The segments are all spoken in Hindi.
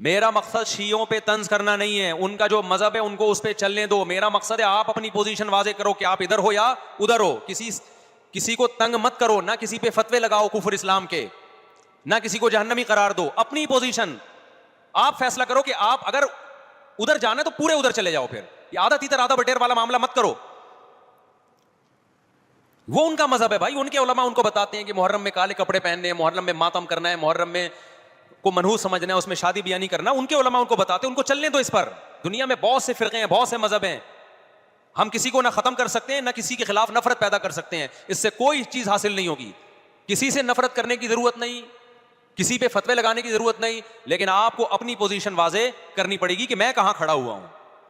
मेरा मकसद शियों पे तंज करना नहीं है, उनका जो मजहब है उनको उस पे चलने दो। मेरा मकसद है आप अपनी पोजीशन वाजे करो कि आप इधर हो या उधर हो। किसी को तंग मत करो, ना किसी पे फतवे लगाओ कुफर इस्लाम के, ना किसी को जहन्नमी करार दो। अपनी पोजीशन आप फैसला करो कि आप अगर उधर जाना है तो पूरे उधर चले जाओ। फिर ये आधा तीतर आधा बटेर वाला मामला मत करो। वो उनका मजहब है भाई, उनके उलमा उनको बताते हैं कि मुहर्रम में काले कपड़े पहनने हैं, मुहर्रम में मातम करना है, मुहर्रम में को मनहूस समझना है, उसमें शादी ब्याह नहीं करना। उनके उलमा उनको बताते हैं, उनको चलने दो इस पर। दुनिया में बहुत से फिरके हैं, बहुत से मजहब हैं। हम किसी को ना खत्म कर सकते हैं, ना किसी के खिलाफ नफरत पैदा कर सकते हैं। इससे कोई चीज हासिल नहीं होगी। किसी से नफरत करने की जरूरत नहीं, किसी पे फतवे लगाने की जरूरत नहीं, लेकिन आपको अपनी पोजीशन वाजे करनी पड़ेगी कि मैं कहां खड़ा हुआ हूं।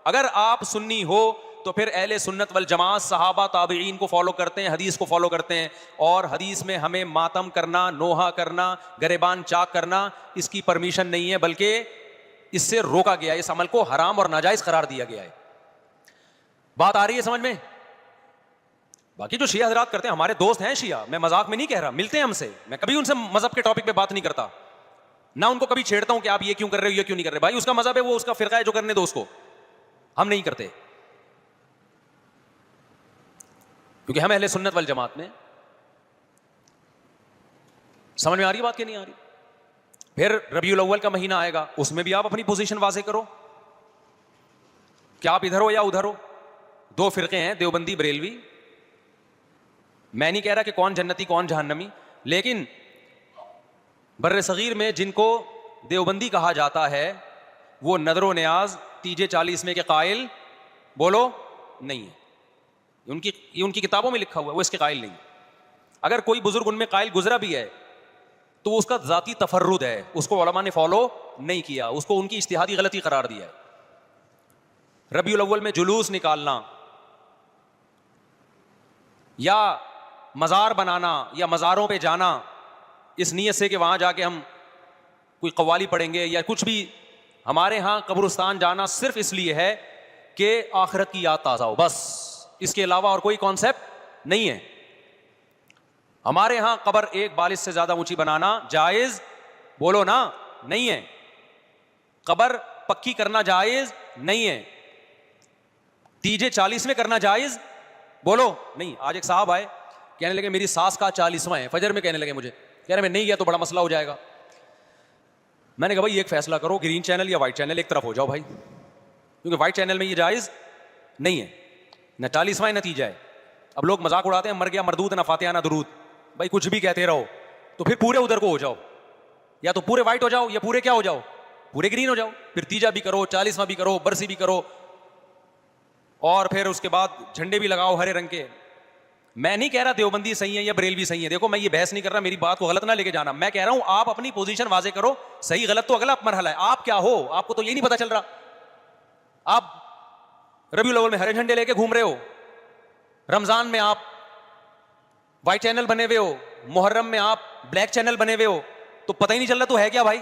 अगर आप सुन्नी हो तो फिर अहले सुन्नत वल जमात, सहाबा ताबईन को फॉलो करते हैं, हदीस को फॉलो करते हैं। और हदीस में हमें मातम करना, नोहा करना, गरेबान चाक करना, इसकी परमिशन नहीं है, बल्कि इससे रोका गया है। इस अमल को हराम और नाजायज करार दिया गया है। बात आ रही है समझ में? बाकी जो शिया हजरात करते हैं, हमारे दोस्त हैं शिया, मैं मजाक में नहीं कह रहा, मिलते हैं हमसे, मैं कभी उनसे मजहब के टॉपिक पे बात नहीं करता, ना उनको कभी छेड़ता हूं कि आप ये क्यों कर रहे हो, ये क्यों नहीं कर रहे। भाई उसका मजहब है, वो उसका फिरका है, जो करने दो उसको, हम नहीं करते। क्योंकि हम अहले सुन्नत वल जमात में। समझ में आ रही है बात कि नहीं आ रही? फिर रबीउल अव्वल का महीना आएगा, उसमें भी आप अपनी पोजीशन वाज़े करो कि आप इधर हो या उधर हो। दो फिरके हैं, देवबंदी बरेलवी। मैं नहीं कह रहा कि कौन जन्नती कौन जहन्नमी, लेकिन बर्रे सगीर में जिनको देवबंदी कहा जाता है वो नदरो न्याज तीजे 40 में के कायल बोलो नहीं है। ये उनकी किताबों में लिखा हुआ है, वो इसके कायल नहीं। अगर कोई बुजुर्ग उनमें कायल गुजरा भी है तो उसका जाती तफर्रुद है, उसको उलमा ने फॉलो नहीं किया, उसको उनकी इज्तिहादी गलती करार दिया है। रबीउल अव्वल में जुलूस निकालना या मज़ार बनाना या मज़ारों पे जाना इस नीयत से कि वहां जाके हम कोई कव्वाली पढ़ेंगे या कुछ भी, हमारे यहाँ कब्रिस्तान जाना सिर्फ इसलिए है कि आखिरत की याद ताज़ा हो, बस। इसके अलावा और कोई कॉन्सेप्ट नहीं है। हमारे यहां कब्र एक बालिश से ज्यादा ऊंची बनाना जायज बोलो ना नहीं है। कब्र पक्की करना जायज नहीं है। तीजे 40 में करना जायज बोलो नहीं। आज एक साहब आए, कहने लगे मेरी सास का 40वां है, फजर में कहने लगे मुझे, कह रहे मैं नहीं गया तो बड़ा मसला हो जाएगा। मैंने कहा भाई एक फैसला करो, ग्रीन चैनल या व्हाइट चैनल, एक तरफ हो जाओ भाई, क्योंकि व्हाइट चैनल में ये जायज नहीं है, न 40वां नतीजा है। अब लोग मजाक उड़ाते हैं, मर गया मरदूद ना फातिहा ना दुरूद। भाई कुछ भी कहते रहो, तो फिर पूरे उधर को हो जाओ, या तो पूरे व्हाइट हो जाओ या पूरे क्या हो जाओ, पूरे ग्रीन हो जाओ। फिर तीजा भी करो, 40वां भी करो, बरसी भी करो, और फिर उसके बाद झंडे भी लगाओ हरे रंग के। मैं नहीं कह रहा देवबंदी सही है या बरेलवी सही है, देखो मैं ये बहस नहीं कर रहा, मेरी बात को गलत ना लेके जाना। मैं कह रहा हूं आप अपनी पोजीशन वाजे करो, सही गलत तो अगला मरहला है। आप क्या हो, आपको तो ये नहीं पता चल रहा। आप रबीउल अव्वल में हरे झंडे लेके घूम रहे हो, रमजान में आप व्हाइट चैनल बने हुए हो, मुहर्रम में आप ब्लैक चैनल बने हुए हो, तो पता ही नहीं चल रहा तो है क्या भाई।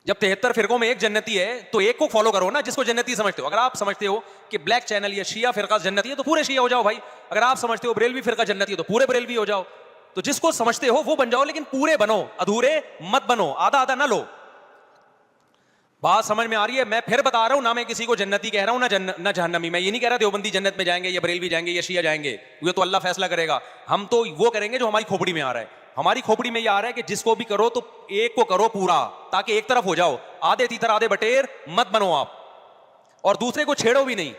जब 73 फिरकों में एक जन्नती है तो एक को फॉलो करो ना, जिसको जन्नती समझते हो। अगर आप समझते हो कि ब्लैक चैनल या शिया फिरका जन्नती है तो पूरे शिया हो जाओ भाई। अगर आप समझते हो बरेलवी फिरका जन्नती है तो पूरे बरेलवी हो जाओ। तो जिसको समझते हो वो बन जाओ, लेकिन पूरे बनो, अधूरे मत बनो, आधा आधा ना लो। बात समझ में आ रही है? मैं फिर बता रहा हूं, ना मैं किसी को जन्नती कह रहा हूं ना जहन्नमी। मैं ये नहीं कह रहा देवबंदी जन्नत में जाएंगे या बरेलवी जाएंगे या शिया जाएंगे, ये तो अल्लाह फैसला करेगा। हम तो वो करेंगे जो हमारी खोपड़ी में आ रहा है। हमारी खोपड़ी में ये आ रहा है कि जिसको भी करो तो एक को करो पूरा, ताकि एक तरफ हो जाओ। आधे तीतर आधे बटेर मत बनो आप, और दूसरे को छेड़ो भी नहीं।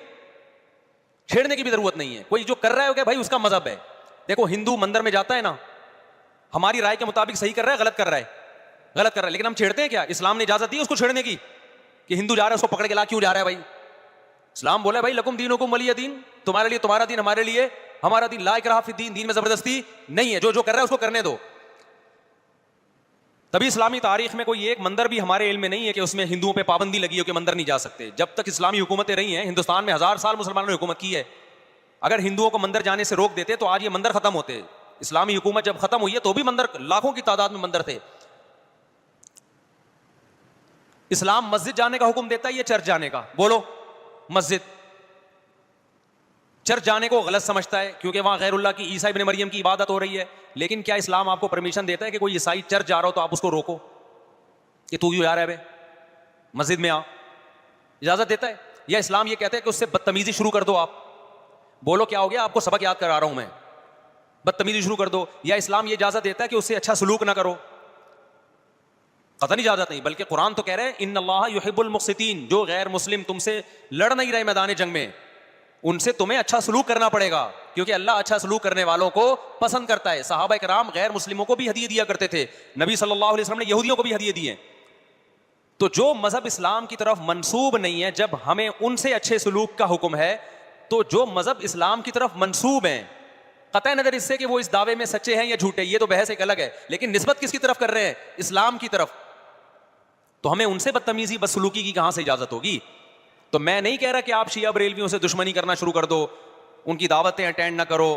छेड़ने की भी जरूरत नहीं है। कोई जो कर रहा है क्या भाई, उसका मजहब है। देखो हिंदू मंदिर में जाता है ना, हमारी राय के मुताबिक सही कर रहा है, गलत कर रहा है, गलत कर रहा है, लेकिन हम छेड़ते हैं क्या? इस्लाम ने इजाजत दी उसको छेड़ने की कि हिंदू जा रहा है उसको पकड़ के ला क्यों जा रहा है भाई? इस्लाम बोला भाई लकुम दीनुकुम वलिय दीन, तुम्हारे लिए तुम्हारा दीन, हमारे लिए हमारा दीन। ला इकराह फिद्दीन, दीन में जबरदस्ती नहीं है। जो जो कर रहा है उसको करने दो। तभी इस्लामी तारीख में कोई एक मंदिर भी हमारे इल्म में नहीं है कि उसमें हिंदुओं पे पाबंदी लगी हो कि मंदिर नहीं जा सकते। जब तक इस्लामी हुकूमतें रही हैं, हिंदुस्तान में 1000 साल मुसलमानों ने हुकूमत की है। अगर हिंदुओं को मंदिर जाने से रोक देते तो आज ये मंदिर खत्म होते। इस्लामी हुकूमत जब खत्म हुई है तो भी मंदिर, लाखों की तादाद में मंदिर थे। इस्लाम मस्जिद जाने का हुक्म देता है या चर्च जाने का? बोलो। मस्जिद। चर्च जाने को गलत समझता है क्योंकि वहां गैरुल्लाह की, ईसा इब्न मरियम की इबादत हो रही है। लेकिन क्या इस्लाम आपको परमिशन देता है कि कोई ईसाई चर्च जा रहा हो तो आप उसको रोको? कि तू क्यों आ रहा है बे, मस्जिद में आ, इजाजत देता है? या इस्लाम ये कहता है कि उससे बदतमीजी शुरू कर दो? आप बोलो क्या हो गया, आपको सबक याद करा रहा हूं मैं, बदतमीजी शुरू कर दो। या इस्लाम ये इजाजत देता है कि उससे अच्छा सलूक ना करो? कतई इजाजत नहीं, बल्कि कुरान तो कह रहे हैं इन्नल्लाह युहिब्बुल मुक़सितीन, जो गैर मुस्लिम तुमसे लड़ नहीं रहे मैदान जंग में, उनसे तुम्हें अच्छा सलूक करना पड़ेगा, क्योंकि अल्लाह अच्छा सलूक करने वालों को पसंद करता है। सहाबा इकराम गैर मुस्लिमों को भी हदिये दिया करते थे, नबी सल्लल्लाहु अलैहि वसल्लम ने यहूदियों को भी हदिये दिए। तो जो मजहब इस्लाम की तरफ मंसूब नहीं है, जब हमें उनसे अच्छे सलूक का हुक्म है, तो जो मजहब इस्लाम की तरफ मंसूब हैं, कतई नजर इससे कि वो इस दावे में सच्चे हैं या झूठे, ये तो बहस एक अलग है, लेकिन निस्बत किसकी तरफ कर रहे हैं? इस्लाम की तरफ। तो हमें उनसे बदतमीजी बदसलूकी की कहां से इजाजत होगी? तो मैं नहीं कह रहा कि आप शिया बरेलवियों से दुश्मनी करना शुरू कर दो, उनकी दावतें अटेंड ना करो,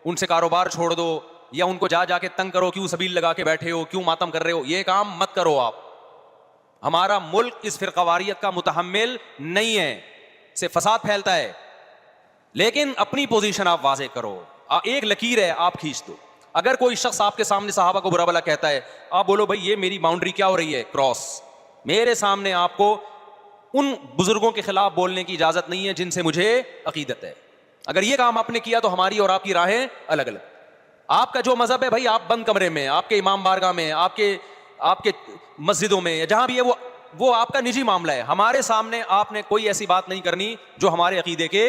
उनसे कारोबार छोड़ दो, या उनको जा जाके तंग करो, क्यों सबील लगा के बैठे हो, क्यों मातम कर रहे हो, ये काम मत करो आप। हमारा मुल्क इस फिरकावारियत का मुतहम्मिल नहीं है, से फसाद फैलता है। लेकिन अपनी पोजीशन आप वाज़े करो, एक लकीर है आप खींच दो। अगर कोई शख्स आपके सामने सहाबा को बुरा भला कहता है, आप बोलो भाई ये मेरी बाउंड्री क्या हो रही है, क्रॉस। मेरे सामने आपको उन बुजुर्गों के खिलाफ बोलने की इजाजत नहीं है जिनसे मुझे अकीदत है। अगर ये काम आपने किया तो हमारी और आपकी राहें अलग अलग। आपका जो मजहब है भाई, आप बंद कमरे में, आपके इमाम बारगाह में, आपके मस्जिदों में, या जहां भी है, वो आपका निजी मामला है। हमारे सामने आपने कोई ऐसी बात नहीं करनी जो हमारे अकीदे के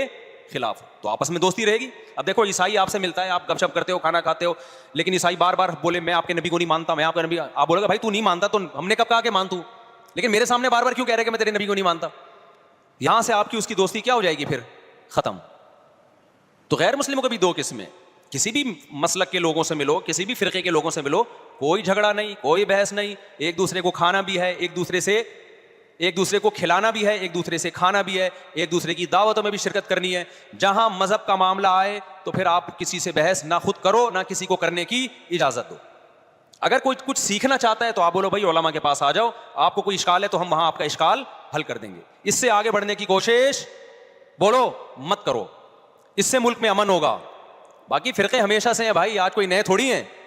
खिलाफ हो, तो आपस में दोस्ती रहेगी। अब देखो, ईसाई आपसे मिलता है, आप गपशप करते हो, खाना खाते हो, लेकिन ईसाई बार बार बोले मैं आपके नबी को नहीं मानता, मैं आपका नबी, आप बोलोगे भाई तू नहीं मानता तो हमने कब कहा कि मान तू, लेकिन मेरे सामने बार बार क्यों कह रहे कि मैं तेरे नबी को नहीं मानता? यहां से आपकी उसकी दोस्ती क्या हो जाएगी फिर? खत्म। तो गैर मुस्लिमों को भी दो किस्में, किसी भी मसलक के लोगों से मिलो, किसी भी फिरके के लोगों से मिलो, कोई झगड़ा नहीं, कोई बहस नहीं, एक दूसरे को खाना भी है, एक दूसरे को खिलाना भी है, एक दूसरे से खाना भी है, एक दूसरे की दावतों में भी शिरकत करनी है। जहां मजहब का मामला आए तो फिर आप किसी से बहस ना खुद करो, ना किसी को करने की इजाजत दो। अगर कोई कुछ सीखना चाहता है तो आप बोलो भाई उलमा के पास आ जाओ, आपको कोई इश्काल है तो हम वहां आपका इश्काल हल कर देंगे। इससे आगे बढ़ने की कोशिश बोलो मत करो, इससे मुल्क में अमन होगा। बाकी फिरके हमेशा से हैं भाई, आज कोई नए थोड़ी हैं।